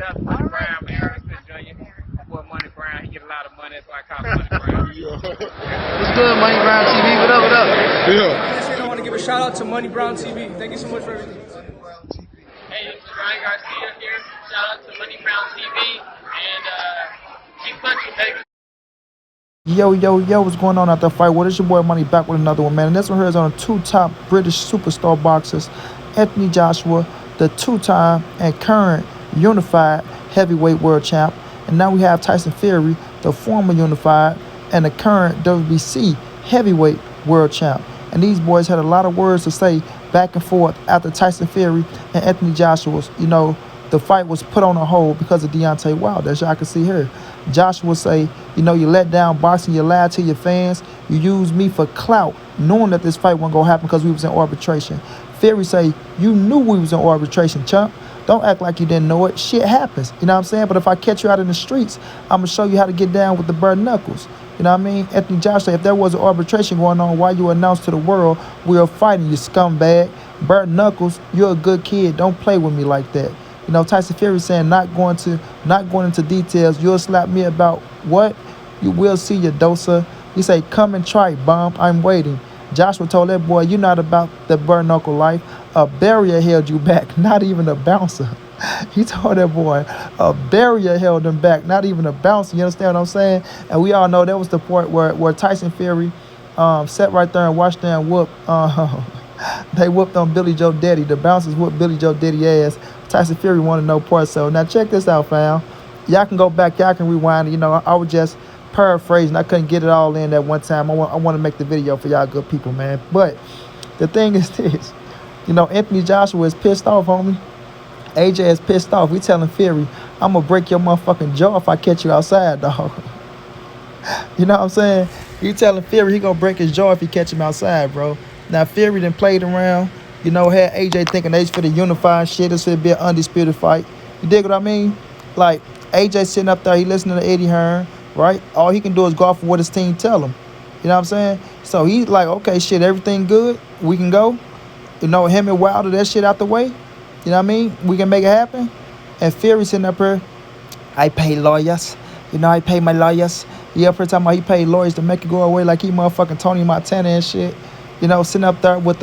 Shout out to Money Brown, man. Respect Junior. My boy Money Brown, he get a lot of money, that's why I call him Money Brown. What's good, Money Brown TV? What up, what up? Yeah. I want to give a shout out to Money Brown TV. Thank you so much for everything. Hey, this is Ryan Garcia here. Shout out to Money Brown TV, and keep punching, baby. Yo, what's going on out there, fight? Well, it's your boy Money back with another one, man. And this one here is on the two top British superstar boxers, Anthony Joshua, the two-time and current unified heavyweight world champ. And now we have Tyson Fury, the former unified and the current WBC heavyweight world champ. And these boys had a lot of words to say back and forth after Tyson Fury and Anthony Joshua's, the fight was put on a hold because of Deontay Wilder, as y'all can see here. Joshua say, you let down boxing, you lied to your fans, you used me for clout, knowing that this fight wasn't going to happen because we was in arbitration. Fury say, you knew we was in arbitration, chump. Don't act like you didn't know it. Shit happens, you know what I'm saying? But if I catch you out in the streets, I'm going to show you how to get down with the bare knuckles. You know what I mean? Anthony Joshua, if there was an arbitration going on, why you announced to the world we are fighting, you scumbag? Bare knuckles, you're a good kid. Don't play with me like that. Tyson Fury saying not going into details. You'll slap me about what? You will see your dosa. He say, come and try, bump. I'm waiting. Joshua told that boy, you're not about the bare knuckle life. A barrier held you back, not even a bouncer. He told that boy, a barrier held him back, not even a bouncer. You understand what I'm saying? And we all know that was the part where Tyson Fury sat right there and watched them whoop. They whooped on Billy Joe Daddy. The bouncers whooped Billy Joe Daddy ass. Tyson Fury wanted no part. So now check this out, fam. Y'all can go back. Y'all can rewind. I was just paraphrasing. I couldn't get it all in at one time. I want to make the video for y'all good people, man. But the thing is this. Anthony Joshua is pissed off, homie. AJ is pissed off. We telling Fury, I'm going to break your motherfucking jaw if I catch you outside, dog. You know what I'm saying? He telling Fury he going to break his jaw if he catch him outside, bro. Now, Fury done played around, had AJ thinking they for the unified shit. This should be an undisputed fight. You dig what I mean? Like, AJ sitting up there, he listening to Eddie Hearn, right? All he can do is go off of what his team tell him. You know what I'm saying? So he's like, okay, shit, everything good. We can go. Him and Wilder, that shit out the way. You know what I mean? We can make it happen. And Fury sitting up here, I pay lawyers. I pay my lawyers. He up here talking about he paid lawyers to make it go away like he motherfucking Tony Montana and shit. Sitting up there with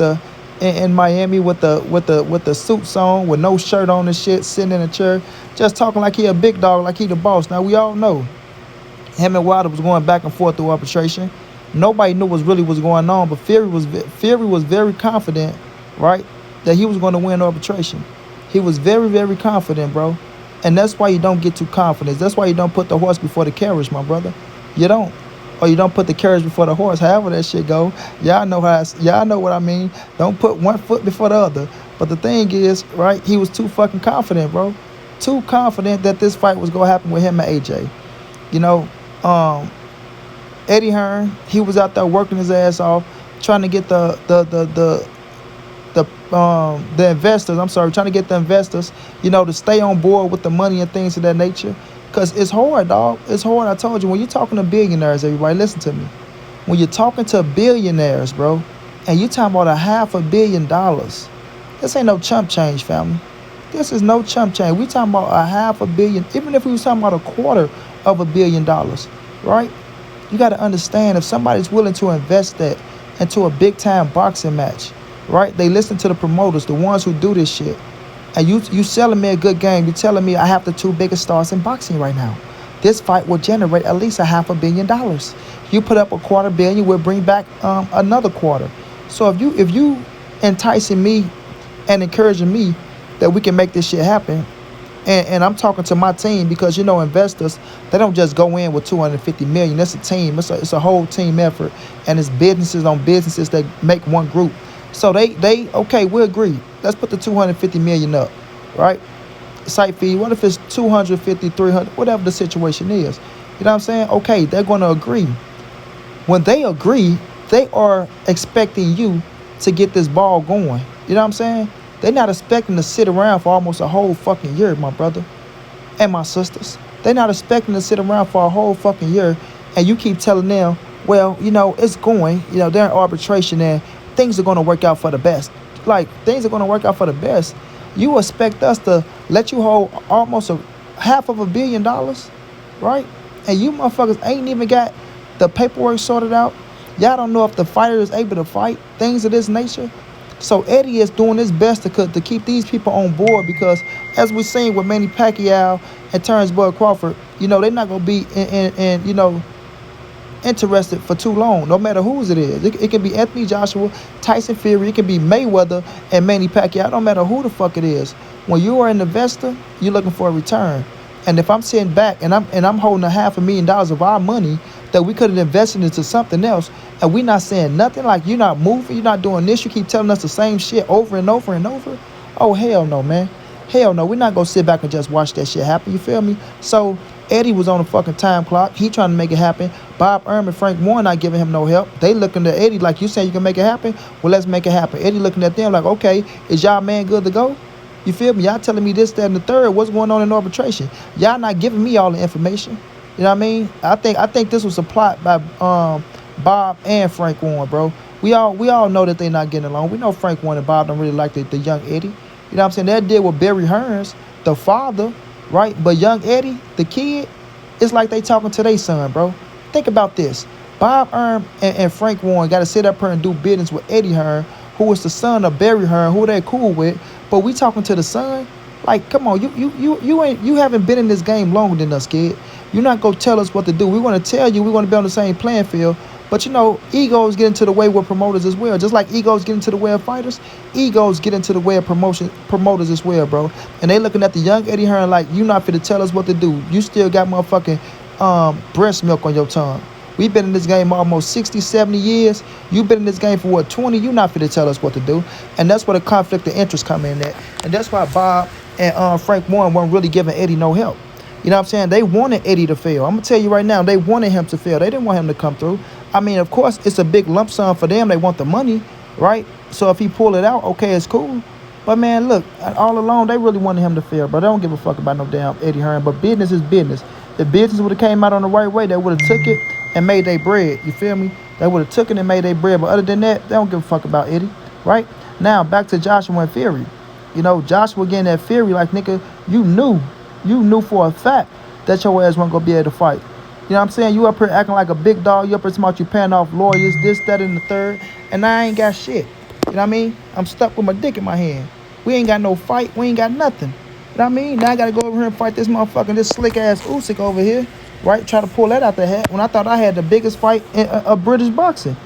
in Miami with the suits on, with no shirt on and shit, sitting in a chair, just talking like he a big dog, like he the boss. Now we all know him and Wilder was going back and forth through arbitration. Nobody knew what really was going on, but Fury was very confident, right, that he was going to win arbitration. He was very, very confident, bro. And that's why you don't get too confident. That's why you don't put the horse before the carriage, my brother. You don't. Or you don't put the carriage before the horse. However that shit go. Y'all know what I mean. Don't put one foot before the other. But the thing is, right, he was too fucking confident, bro. Too confident that this fight was going to happen with him and AJ. Eddie Hearn, he was out there working his ass off, trying to get the investors, trying to get the investors, to stay on board with the money and things of that nature. Because it's hard, dog. It's hard. I told you, when you're talking to billionaires, everybody, listen to me. When you're talking to billionaires, bro, and you're talking about $500 million, this ain't no chump change, family. This is no chump change. We talking about $500 million, even if we was talking about $250 million, right? You got to understand, if somebody's willing to invest that into a big-time boxing match, right? They listen to the promoters, the ones who do this shit. And you selling me a good game. You're telling me I have the two biggest stars in boxing right now. This fight will generate at least $500 million. You put up $250 million, we'll bring back another quarter. So if you enticing me and encouraging me that we can make this shit happen, and I'm talking to my team, because investors, they don't just go in with $250 million. That's a team. It's a whole team effort, and it's businesses on businesses that make one group. So they okay, we agree. Let's put the $250 million up, right? Site fee. What if it's 250, 300, whatever the situation is? You know what I'm saying? Okay, they're going to agree. When they agree, they are expecting you to get this ball going. You know what I'm saying? They're not expecting to sit around for almost a whole fucking year, my brother and my sisters. They're not expecting to sit around for a whole fucking year, and you keep telling them, well, it's going, they're in arbitration and things are going to work out for the best. Like, things are going to work out for the best. You expect us to let you hold almost $500 million, right? And you motherfuckers ain't even got the paperwork sorted out. Y'all don't know if the fighter is able to fight, things of this nature. So Eddie is doing his best to keep these people on board because, as we're seeing with Manny Pacquiao and Terrence Bud Crawford, they're not going to be interested for too long, no matter whose it is. It can be Anthony Joshua, Tyson Fury, it can be Mayweather and Manny Pacquiao, no matter who the fuck it is. When you are an investor, you're looking for a return. And if I'm sitting back and I'm holding $500,000 of our money that we could have invested into something else, and we're not saying nothing, like you're not moving, you're not doing this, you keep telling us the same shit over and over and over. Oh, hell no, man. Hell no, we're not gonna sit back and just watch that shit happen, you feel me? So Eddie was on a fucking time clock. He trying to make it happen. Bob Earl and Frank Warren not giving him no help. They looking at Eddie like, you saying you can make it happen? Well, let's make it happen. Eddie looking at them like, okay, is y'all man good to go? You feel me? Y'all telling me this, that, and the third. What's going on in arbitration? Y'all not giving me all the information. You know what I mean? I think this was a plot by Bob and Frank Warren, bro. We all know that they not getting along. We know Frank Warren and Bob don't really like the young Eddie. You know what I'm saying? That deal with Barry Hearns, the father, right? But young Eddie, the kid, it's like they talking to their son, bro. Think about this. Bob Earl and Frank Warren got to sit up here and do business with Eddie Hearn, who was the son of Barry Hearn, who they cool with. But we talking to the son? Like, come on, you haven't been in this game longer than us, kid. You're not gonna tell us what to do. We want to tell you we want to be on the same playing field. But egos get into the way with promoters as well. Just like egos get into the way of fighters, egos get into the way of promoters as well, bro. And they looking at the young Eddie Hearn like, you not fit to tell us what to do. You still got motherfucking breast milk on your tongue. We've been in this game almost 60, 70 years. You've been in this game for what, 20? You not fit to tell us what to do. And that's where the conflict of interest come in at. And that's why Bob and Frank Warren weren't really giving Eddie no help. You know what I'm saying? They wanted Eddie to fail. I'm going to tell you right now, they wanted him to fail. They didn't want him to come through. I mean, of course, it's a big lump sum for them. They want the money, right? So if he pull it out, okay, it's cool. But, man, look, all along, they really wanted him to fail, bro. They don't give a fuck about no damn Eddie Hearn. But business is business. If business would have came out on the right way, they would have took it and made their bread. You feel me? They would have took it and made their bread. But other than that, they don't give a fuck about Eddie, right? Now, back to Joshua and Fury. Joshua getting that Fury like, nigga, you knew for a fact that your ass wasn't going to be able to fight. You know what I'm saying? You up here acting like a big dog. You up here smart, you paying off lawyers, this, that, and the third. And I ain't got shit. You know what I mean? I'm stuck with my dick in my hand. We ain't got no fight. We ain't got nothing. You know what I mean? Now I got to go over here and fight this motherfucker, this slick-ass Usyk over here. Right? Try to pull that out the hat when I thought I had the biggest fight of British boxing.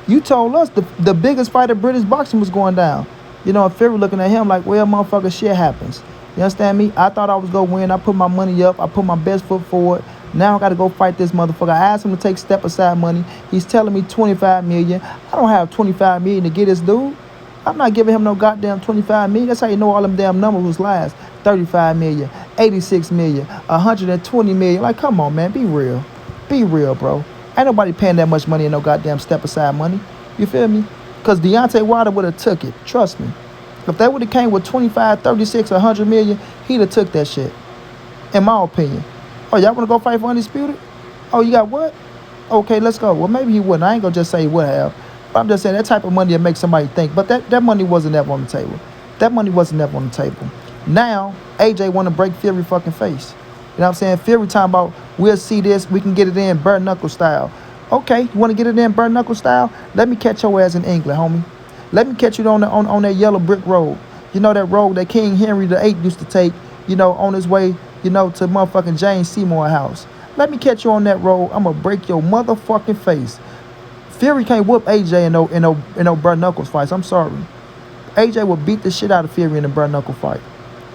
You told us the biggest fight of British boxing was going down. And Fury looking at him like, well, motherfucker, shit happens. You understand me? I thought I was going to win. I put my money up. I put my best foot forward. Now I got to go fight this motherfucker. I asked him to take step aside money. He's telling me $25 million. I don't have $25 million to get this dude. I'm not giving him no goddamn $25 million. That's how you know all them damn numbers was lies. $35 million, $86 million, $120 million. Like, come on, man. Be real. Be real, bro. Ain't nobody paying that much money in no goddamn step aside money. You feel me? Because Deontay Wilder would have took it. Trust me. If they would have came with 25, 36, 100 million, he'd have took that shit. In my opinion. Oh, y'all want to go fight for Undisputed? Oh, you got what? Okay, let's go. Well, maybe he wouldn't. I ain't going to just say he would have. But I'm just saying that type of money that makes somebody think. But that money wasn't ever on the table. That money wasn't ever on the table. Now, AJ want to break Fury fucking face. You know what I'm saying? Fury talking about, we'll see this. We can get it in bare knuckle style. Okay, you want to get it in bare knuckle style? Let me catch your ass in England, homie. Let me catch you on that yellow brick road. You know that road that King Henry VIII used to take, on his way, to motherfucking James Seymour house. Let me catch you on that road. I'm going to break your motherfucking face. Fury can't whoop AJ in no bare knuckles fights. I'm sorry. AJ will beat the shit out of Fury in a bare knuckle fight.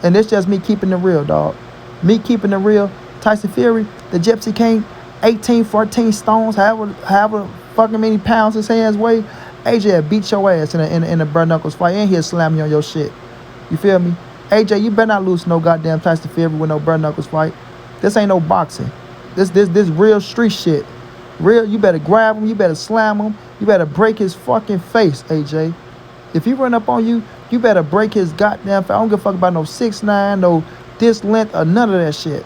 And it's just me keeping it real, dog. Me keeping it real. Tyson Fury, the Gypsy King, 18, 14 stones, however fucking many pounds his hands weigh. AJ will beat your ass in a bare knuckles fight, and he'll slam you on your shit. You feel me? AJ, you better not lose to no goddamn Tyson Fury with no bare knuckles fight. This ain't no boxing. This real street shit. Real, you better grab him, you better slam him, you better break his fucking face, AJ. If he run up on you, you better break his goddamn face. I don't give a fuck about no 6'9", no this length, or none of that shit.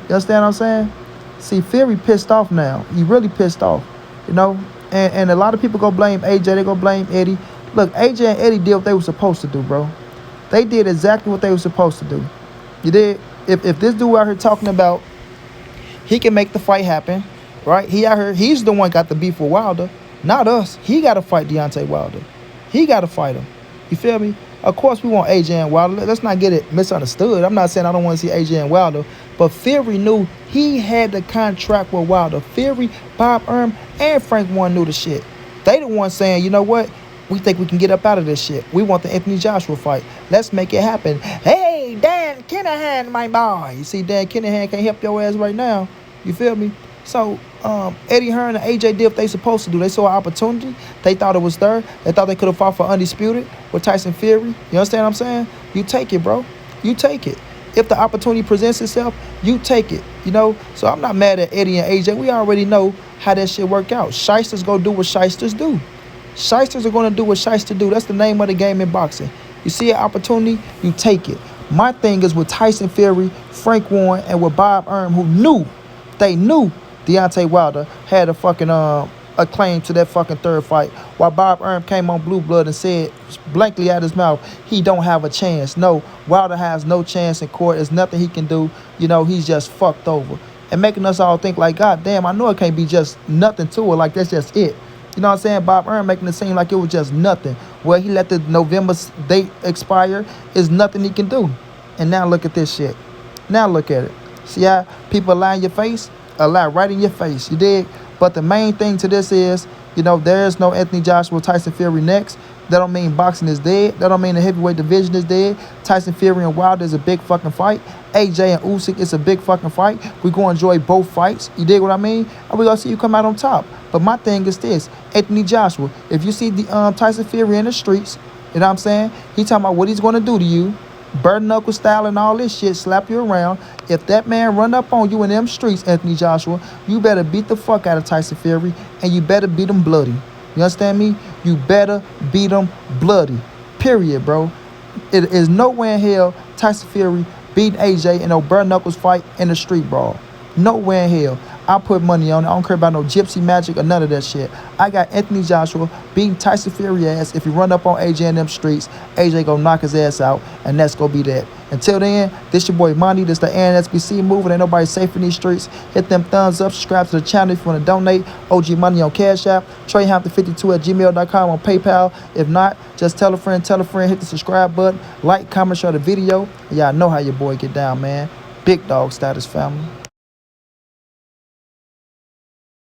You understand what I'm saying? See, Fury pissed off now. He really pissed off, And a lot of people go blame AJ, they go blame Eddie. Look, AJ and Eddie did what they were supposed to do, bro. They did exactly what they were supposed to do. You did? if this dude out here talking about he can make the fight happen, right? He out here, he's the one got the beef with Wilder, not us. He got to fight Deontay Wilder. He got to fight him. You feel me? Of course, we want AJ and Wilder. Let's not get it misunderstood. I'm not saying I don't want to see AJ and Wilder, but Fury knew he had the contract with Wilder. Fury, Bob Arum, and Frank Warren knew the shit. They the ones saying, you know what? We think we can get up out of this shit. We want the Anthony Joshua fight. Let's make it happen. Hey, Dan Kinahan, my boy. You see, Dan Kinahan can't help your ass right now. You feel me? So, Eddie Hearn and AJ did what they supposed to do. They saw an opportunity. They thought it was there. They thought they could have fought for Undisputed with Tyson Fury. You understand what I'm saying? You take it, bro. You take it. If the opportunity presents itself, you take it. You know? So I'm not mad at Eddie and AJ. We already know how that shit work out. Shysters go do what shysters do. Shysters are going to do what shysters do. That's the name of the game in boxing. You see an opportunity, you take it. My thing is with Tyson Fury, Frank Warren, and with Bob Arum, who knew Deontay Wilder had a fucking a claim to that fucking third fight, while Bob Arum came on Blue Blood and said blankly out his mouth, he don't have a chance. No, Wilder has no chance in court. There's nothing he can do. You know, he's just fucked over. And making us all think like, God damn, I know it can't be just nothing to it. Like, that's just it. You know what I'm saying? Bob Arum making it seem like it was just nothing. Well, he let the November date expire. Is nothing he can do. And now look at this shit. Now look at it. See how people lie in your face? A lie right in your face. You dig? But the main thing to this is, you know, there's no Anthony Joshua, Tyson Fury next. That don't mean boxing is dead. That don't mean the heavyweight division is dead. Tyson Fury and Wilder is a big fucking fight. AJ and Usyk is a big fucking fight. We're going to enjoy both fights. You dig what I mean? And we're going to see you come out on top. But my thing is this. Anthony Joshua, if you see the Tyson Fury in the streets, you know what I'm saying? He talking about what he's going to do to you. Bird knuckle style and all this shit, slap you around. If that man run up on you in them streets, Anthony Joshua, you better beat the fuck out of Tyson Fury, and you better beat him bloody. You understand me? You better beat him bloody. Period, bro. It is nowhere in hell Tyson Fury beating AJ in no bare knuckles fight in the street brawl. Nowhere in hell. I put money on it. I don't care about no gypsy magic or none of that shit. I got Anthony Joshua beating Tyson Fury ass. If he run up on AJ in them streets, AJ gonna knock his ass out, and that's gonna be that. Until then, this your boy Monty. This the ANSBC moving. Ain't nobody safe in these streets. Hit them thumbs up. Subscribe to the channel if you want to donate. OG Money on Cash App. TreyHampton52@gmail.com on PayPal. If not, just tell a friend. Hit the subscribe button. Like, comment, share the video. And y'all know how your boy get down, man. Big dog status, family.